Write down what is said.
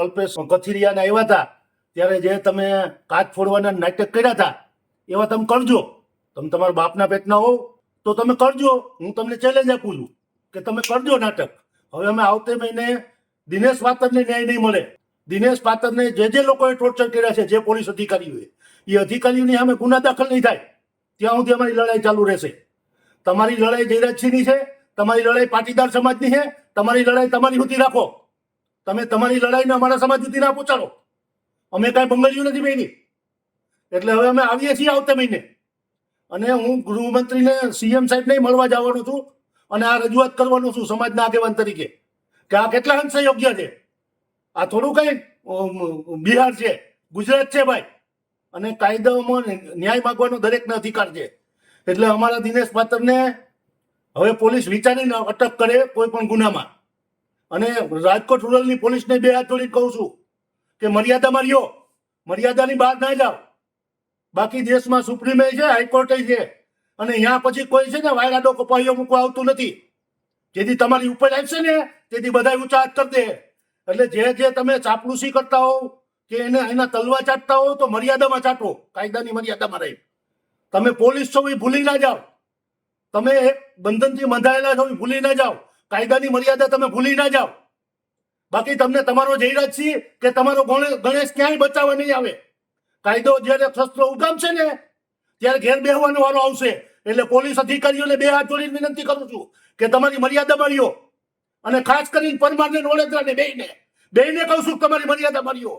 અલ્પેશ કથિરિયાને આવ્યા હતા ત્યારે જે તમે કાચ ફોડવાના નાટક કર્યા હતા એવા તમે કરજો. તમે તમારા બાપના પેટના હોવ તો તમે કરજો. હું તમને ચેલેન્જ આપું છું કે તમે કરજો નાટક. હવે અમે આવતે મહિને દિનેશ પાતરને ન્યાય નહીં મળે. દિનેશ પાતરને જે લોકોએ ટોર્ચર કર્યા છે, જે પોલીસ અધિકારીઓએ, એ અધિકારીઓની સામે ગુના દાખલ નહીં થાય ત્યાં સુધી અમારી લડાઈ ચાલુ રહેશે. તમારી લડાઈ જયરાજસિંહની છે, તમારી લડાઈ પાટીદાર સમાજની છે, તમારી લડાઈ તમારી સુધી રાખો. તમે તમારી લડાઈને અમારા સમાજ સુધી ના પહોંચાડો. અમે કાંઈ બંગડીયું નથી બની. એટલે હવે અમે આવીએ છીએ આવતે મહિને, અને હું ગૃહમંત્રીને સીએમ સાહેબને મળવા જવાનો છું અને આ રજૂઆત કરવાનો છું સમાજના આગેવાન તરીકે કે આ કેટલા અંશે યોગ્ય છે. આ થોડું કઈ બિહાર છે, ગુજરાત છે ભાઈ, અને કાયદાઓમાં ન્યાય માગવાનો દરેકને અધિકાર છે. એટલે અમારા દિનેશ પાતરને હવે પોલીસ વિચારીને અટક કરે કોઈ પણ ગુનામાં. અને રાજકોટ રૂરલની પોલીસને બે હાથ જોડીને કહું છું કે મર્યાદામાં રહ્યો, મર્યાદાની બહાર ના જાઓ. બાકી દેશમાં સુપ્રીમે છે, હાઈકોર્ટે છે, અને અહીંયા પછી કોઈ છે ને વાયરાડો કપાઈઓ મૂકવા આવતું નથી. જેથી તમારી ઉપર આવશે ને તેથી બધા ઊંચા હાથ કરી દે. એટલે જે તમે ચાપલુસી કરતા હોવ કે એના તલવા ચાટતા હોવ તો મર્યાદામાં ચાટો, કાયદાની મર્યાદામાં રહી. તમે પોલીસ છો એ ભૂલી ના જાઓ. તમે એક બંધનથી બંધાયેલા છો એ ભૂલી ના જાઓ. કાયદાની મર્યાદા તમે ભૂલી ના જાઓ. બાકી તમને તમારો જયરાજસિંહ કે તમારો ગણેશ ક્યાંય બચાવવા નહીં આવે. કાયદો જ્યારે શસ્ત્રો ઉગામશે ને ત્યારે ઘેર બેહવાનો વારો આવશે. એટલે પોલીસ અધિકારીઓને બે હાથ જોડીને વિનંતી કરું છું કે તમારી મર્યાદામાં રહ્યો. અને ખાસ કરીને પરમારને વડોદરાને બેયને કહું છું તમારી મર્યાદામાં રહ્યો.